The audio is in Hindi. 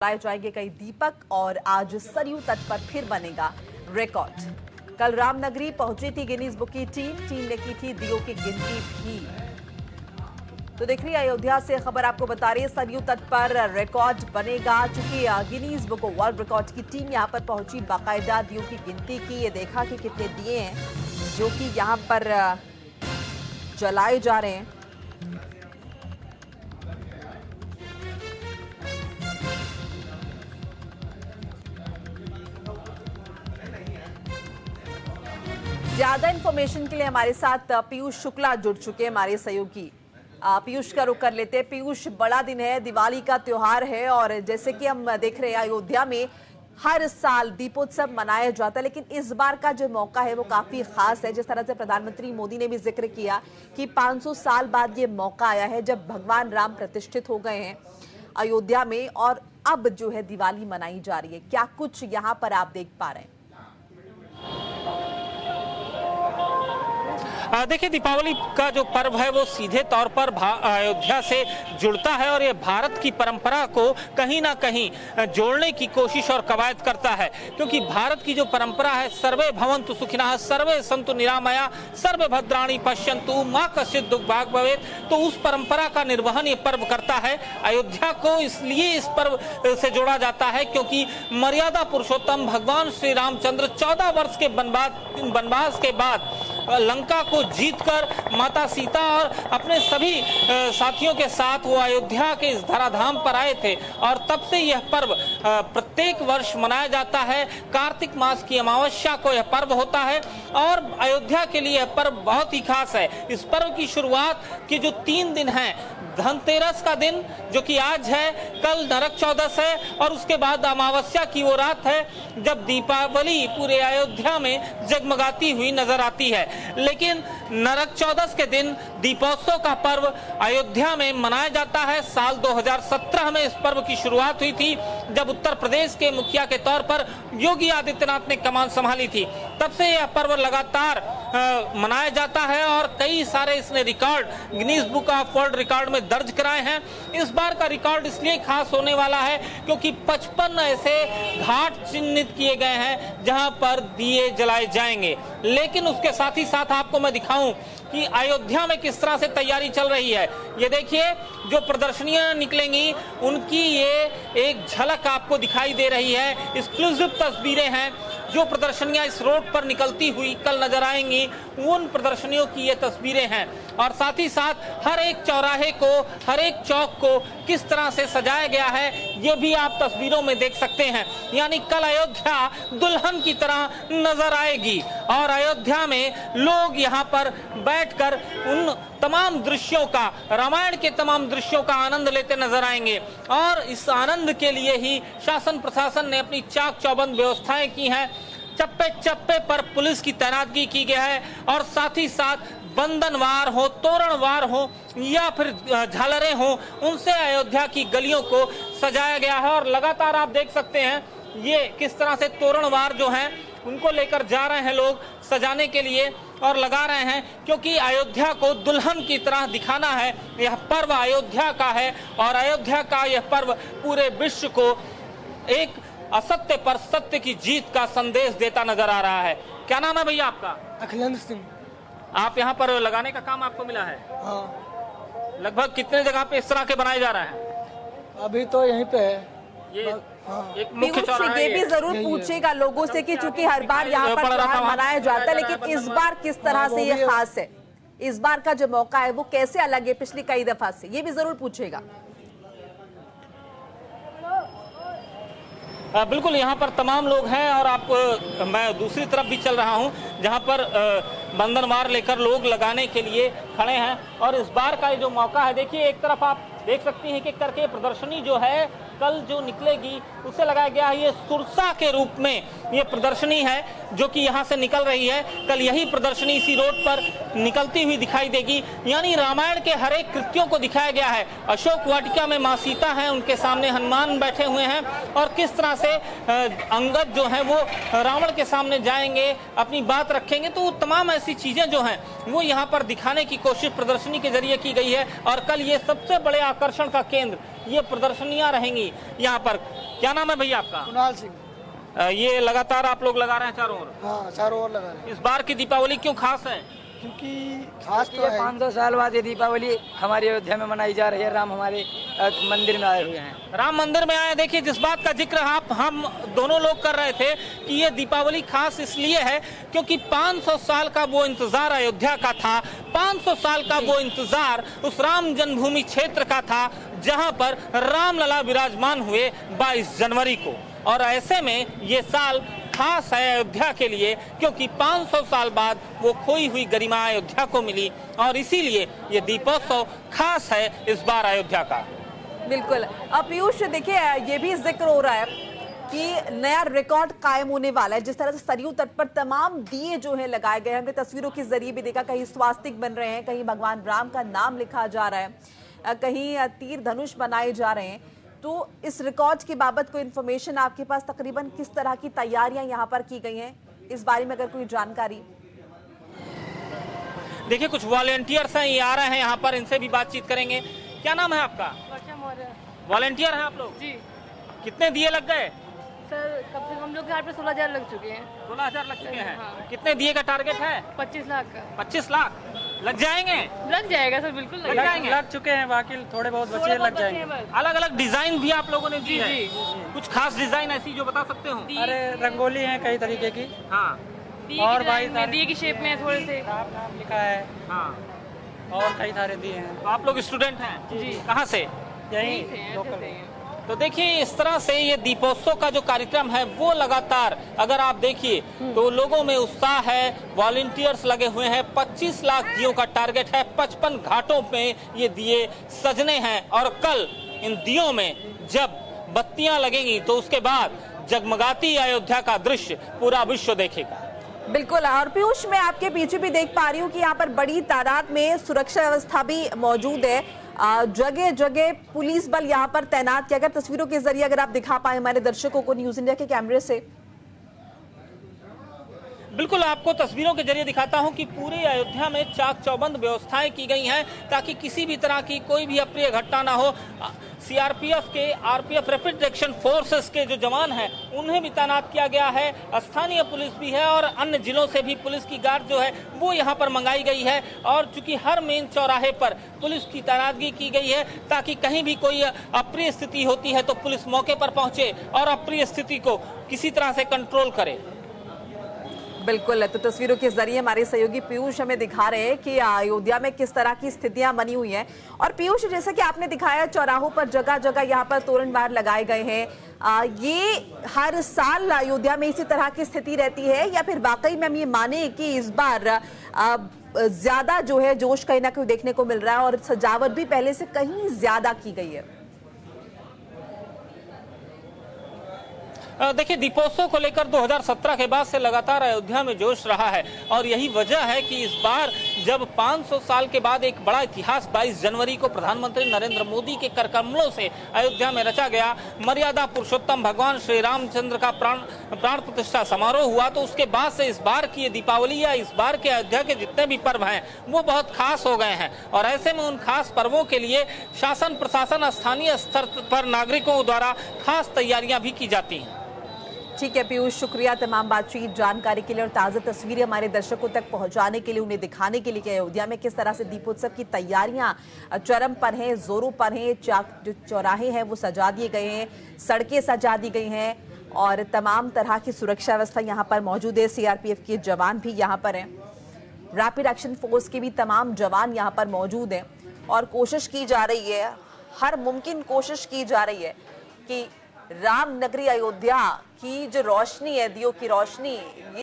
जलाए जाएंगे कई दीपक और आज सरयू तट पर फिर बनेगा रिकॉर्ड। कल रामनगरी पहुंची थी गिनीज बुक की टीम ने की थी दियों की गिनती भी। तो देख रही अयोध्या से खबर आपको बता रही है, सरयू तट पर रिकॉर्ड बनेगा। चूंकि गिनीज बुक वर्ल्ड रिकॉर्ड की टीम यहां पर पहुंची, बाकायदा दियों की गिनती की, ये देखा कि कितने दिए हैं जो कि यहां पर जलाए जा रहे हैं। ज्यादा इंफॉर्मेशन के लिए हमारे साथ पीयूष शुक्ला जुड़ चुके हैं, हमारे सहयोगी। पीयूष का रुख कर लेते हैं। पीयूष, बड़ा दिन है, दिवाली का त्योहार है और जैसे कि हम देख रहे हैं अयोध्या में हर साल दीपोत्सव मनाया जाता है, लेकिन इस बार का जो मौका है वो काफी खास है। जिस तरह से प्रधानमंत्री मोदी ने भी जिक्र किया कि 500 साल बाद ये मौका आया है जब भगवान राम प्रतिष्ठित हो गए हैं अयोध्या में और अब जो है दिवाली मनाई जा रही है। क्या कुछ यहाँ पर आप देख पा रहे हैं? देखिए, दीपावली का जो पर्व है वो सीधे तौर पर अयोध्या से जुड़ता है और ये भारत की परंपरा को कहीं ना कहीं जोड़ने की कोशिश और कवायद करता है, क्योंकि भारत की जो परंपरा है सर्वे भवन्तु सुखिनः सर्वे सन्तु निरामया सर्वे भद्राणि पश्यन्तु मा कश्चित् दुःखभाग् भवेत्, तो उस परंपरा का निर्वहन ये पर्व करता है। अयोध्या को इसलिए इस पर्व से जोड़ा जाता है क्योंकि मर्यादा पुरुषोत्तम भगवान श्री रामचंद्र 14 वर्ष के वनवास के बाद लंका को जीतकर माता सीता और अपने सभी साथियों के साथ वो अयोध्या के इस धराधाम पर आए थे और तब से यह पर्व प्रत्येक वर्ष मनाया जाता है। कार्तिक मास की अमावस्या को यह पर्व होता है और अयोध्या के लिए यह पर्व बहुत ही खास है। इस पर्व की शुरुआत के जो 3 दिन हैं, धनतेरस का दिन जो कि आज है, कल नरक चौदस है और उसके बाद अमावस्या की वो रात है जब दीपावली पूरे अयोध्या में जगमगाती हुई नजर आती है। लेकिन नरक चौदस के दिन दीपोत्सव का पर्व अयोध्या में मनाया जाता है। साल 2017 में इस पर्व की शुरुआत हुई थी जब उत्तर प्रदेश के मुखिया के तौर पर योगी आदित्यनाथ ने कमान संभाली थी। तब से यह पर्व लगातार मनाया जाता है और कई सारे इसने record Guinness book of world record में दर्ज कराए हैं। इस बार का रिकॉर्ड इसलिए खास होने वाला है क्योंकि 55 ऐसे घाट चिन्हित किए गए हैं जहां पर दिए जलाए जाएंगे। लेकिन उसके साथ ही साथ आपको मैं दिखाऊं कि अयोध्या में किस तरह से तैयारी चल रही है। ये देखिए, जो प्रदर्शनियां निकलेंगी उनकी ये एक झलक आपको दिखाई दे रही है। एक्सक्लूसिव तस्वीरें हैं। जो प्रदर्शनियां इस रोड पर निकलती हुई कल नजर आएंगी उन प्रदर्शनियों की ये तस्वीरें हैं और साथ ही साथ हर एक चौराहे को, हर एक चौक को किस तरह से सजाया गया है ये भी आप तस्वीरों में देख सकते हैं। यानी कल अयोध्या दुल्हन की तरह नजर आएगी और अयोध्या में लोग यहाँ पर बैठकर उन तमाम दृश्यों का, रामायण के तमाम दृश्यों का आनंद लेते नजर आएंगे और इस आनंद के लिए ही शासन प्रशासन ने अपनी चाक चौबंद व्यवस्थाएं की हैं। चप्पे चप्पे पर पुलिस की तैनाती की गई है और साथ ही साथ बंधनवार हो, तोरणवार हो या फिर झालरें हो, उनसे अयोध्या की गलियों को सजाया गया है और लगातार आप देख सकते हैं ये किस तरह से तोरणवार जो हैं उनको लेकर जा रहे हैं लोग सजाने के लिए और लगा रहे हैं, क्योंकि अयोध्या को दुल्हन की तरह दिखाना है। यह पर्व अयोध्या का है और अयोध्या का यह पर्व पूरे विश्व को एक असत्य पर सत्य की जीत का संदेश देता नजर आ रहा है। क्या नाम है भैया आपका? अखिलेंद्र सिंह। आप यहाँ पर लगाने का काम आपको मिला है? हाँ। लगभग कितने जगह पे इस तरह के बनाए जा रहे हैं? अभी तो यहीं पे है ये हाँ। एक मुख्य चौराहा ये भी जरूर पूछेगा लोगों से कि चूंकि हर बार यहाँ पर त्योहार मनाया जाता है, लेकिन इस बार किस तरह से ये खास है, इस बार का जो मौका है वो कैसे अलग है पिछली कई दफा से, ये भी जरूर पूछेगा। बिल्कुल, यहाँ पर तमाम लोग हैं और आप मैं दूसरी तरफ भी चल रहा हूँ जहाँ पर बंधनवार लेकर लोग लगाने के लिए खड़े हैं और इस बार का ये जो मौका है, देखिए एक तरफ आप देख सकती हैं कि करके प्रदर्शनी जो है कल जो निकलेगी उसे लगाया गया है। ये सुरसा के रूप में ये प्रदर्शनी है जो कि यहाँ से निकल रही है। कल यही प्रदर्शनी इसी रोड पर निकलती हुई दिखाई देगी। यानी रामायण के हर एक कृत्यों को दिखाया गया है। अशोक वाटिका में माँ सीता हैं, उनके सामने हनुमान बैठे हुए हैं और किस तरह से अंगद जो है वो रावण के सामने जाएंगे, अपनी बात रखेंगे, तो तमाम ऐसी चीजें जो हैं वो यहाँ पर दिखाने की कोशिश प्रदर्शनी के जरिए की गई है। और कल ये सबसे बड़े आकर्षण का केंद्र ये प्रदर्शनियां रहेंगी यहाँ पर। क्या नाम है भैया आपका? कुणाल सिंह। ये लगातार आप लोग लगा रहे हैं चारों ओर, हाँ, चारों ओर लगा रहे हैं। इस बार की दीपावली क्यों खास है? क्योंकि खास तो ये है। 500 साल बाद ये दीपावली हमारी अयोध्या में मनाई जा रही है। राम हमारे मंदिर में आए हुए हैं। राम मंदिर में आए। देखिए, जिस बात का जिक्र हम दोनों लोग कर रहे थे कि ये दीपावली खास इसलिए है क्योंकि 500 साल का वो इंतजार अयोध्या का था। 500 साल का वो इंतजार उस राम जन्मभूमि क्षेत्र का था जहां पर रामलला विराजमान हुए 22 जनवरी को। और ऐसे में ये साल खास है अयोध्या के लिए क्योंकि 500 साल बाद वो खोई हुई गरिमा अयोध्या को मिली और इसीलिए ये दीपोत्सव खास है इस बार अयोध्या का। बिल्कुल। अब पीयूष देखिए, ये भी जिक्र हो रहा है कि नया रिकॉर्ड कायम होने वाला है। जिस तरह से सरयू तट पर तमाम दिए जो है लगाए गए हैं, हमने तस्वीरों के जरिए भी देखा, कहीं स्वास्तिक बन रहे हैं, कहीं भगवान राम का नाम लिखा जा रहा है, कहीं तीर धनुष बनाए जा रहे हैं। तो इस रिकॉर्ड की बाबत कोई इन्फॉर्मेशन आपके पास तकरीबन किस तरह की तैयारियां यहाँ पर की गई हैं, इस बारे में अगर कोई जानकारी? देखिए, कुछ वॉलेंटियर्स हैं, ये आ रहे हैं यहाँ पर, इनसे भी बातचीत करेंगे। क्या नाम है आपका? वॉलेंटियर हैं आप लोग जी कितने दिए लग गए? सर, कम से कम हम लोग के हाथ पे 16,000 लग चुके हैं। 16,000 लग चुके हैं। हाँ। कितने दिए का टारगेट है? 25 लाख का 25 लाख लग जाएंगे? लग जाएगा सर, बिल्कुल लग जाएंगे। लग चुके हैं, बाकी थोड़े बहुत थोड़े बचे बहुत लग जाएंगे। बचे हैं बस। अलग अलग डिजाइन भी आप लोगों ने दी जी, है? जी। कुछ खास डिजाइन ऐसी जो बता सकते हो? अरे रंगोली है कई तरीके की, हाँ दिए और की भाई डिजाइन में, सारे- दिए की शेप में थोड़े से। राम नाम लिखा है हाँ। और कई सारे दिए हैं। तो आप लोग स्टूडेंट हैं? जी। कहाँ से? यही से हैं, लोकल ऐसे हैं। तो देखिए, इस तरह से ये दीपोत्सव का जो कार्यक्रम है वो लगातार अगर आप देखिए तो लोगों में उत्साह है, वॉलंटियर्स लगे हुए हैं। 25 लाख दियों का टारगेट है। 55 घाटों में ये दिए सजने हैं और कल इन दियों में जब बत्तियां लगेंगी तो उसके बाद जगमगाती अयोध्या का दृश्य पूरा विश्व देखेगा। बिल्कुल। और पीयूष, मैं आपके पीछे भी देख पा रही हूँ कि यहाँ पर बड़ी तादाद में सुरक्षा व्यवस्था भी मौजूद है। जगह जगह पुलिस बल यहाँ पर तैनात किया गया। तस्वीरों के जरिए अगर आप दिखा पाए हमारे दर्शकों को न्यूज इंडिया के कैमरे से। बिल्कुल, आपको तस्वीरों के जरिए दिखाता हूं कि पूरी अयोध्या में चाक चौबंद व्यवस्थाएं की गई हैं ताकि किसी भी तरह की कोई भी अप्रिय घटना ना हो। सीआरपीएफ के, आरपीएफ रैपिड एक्शन फोर्सेस के जो जवान हैं उन्हें भी तैनात किया गया है। स्थानीय पुलिस भी है और अन्य जिलों से भी पुलिस की गार्ड जो है वो यहाँ पर मंगाई गई है। और चूंकि हर मेन चौराहे पर पुलिस की तैनातगी की गई है ताकि कहीं भी कोई अप्रिय स्थिति होती है तो पुलिस मौके पर पहुंचे और अप्रिय स्थिति को किसी तरह से कंट्रोल करे। बिल्कुल। तो तस्वीरों के जरिए हमारे सहयोगी पीयूष हमें दिखा रहे हैं कि अयोध्या में किस तरह की स्थितियां बनी हुई हैं। और पीयूष, जैसा कि आपने दिखाया, चौराहों पर जगह जगह यहाँ पर तोरणबार लगाए गए हैं। ये हर साल अयोध्या में इसी तरह की स्थिति रहती है या फिर वाकई में हम ये माने कि इस बार ज्यादा जो है जोश कहीं ना कहीं देखने को मिल रहा है और सजावट भी पहले से कहीं ज्यादा की गई है? देखिए, दीपोत्सव को लेकर 2017 के बाद से लगातार अयोध्या में जोश रहा है और यही वजह है कि इस बार जब 500 साल के बाद एक बड़ा इतिहास 22 जनवरी को प्रधानमंत्री नरेंद्र मोदी के करकमलों से अयोध्या में रचा गया, मर्यादा पुरुषोत्तम भगवान श्री रामचंद्र का प्राण प्रतिष्ठा समारोह हुआ, तो उसके बाद से इस बार की ये दीपावली या इस बार के अयोध्या के जितने भी पर्व हैं वो बहुत खास हो गए हैं। और ऐसे में उन खास पर्वों के लिए शासन प्रशासन स्थानीय स्तर पर नागरिकों द्वारा खास तैयारियां भी की जाती हैं। ठीक है पीयूष, शुक्रिया तमाम बातचीत जानकारी के लिए और ताज़ा तस्वीरें हमारे दर्शकों तक पहुंचाने के लिए, उन्हें दिखाने के लिए कि अयोध्या में किस तरह से दीपोत्सव की तैयारियां चरम पर हैं, जोरों पर हैं। जो चौराहे हैं वो सजा दिए गए हैं, सड़कें सजा दी गई हैं और तमाम तरह की सुरक्षा व्यवस्था यहाँ पर मौजूद है। सीआरपीएफ के जवान भी यहाँ पर हैं, रैपिड एक्शन फोर्स के भी तमाम जवान यहाँ पर मौजूद हैं और कोशिश की जा रही है, हर मुमकिन कोशिश की जा रही है कि राम नगरी अयोध्या की जो रोशनी है, दियों की रोशनी,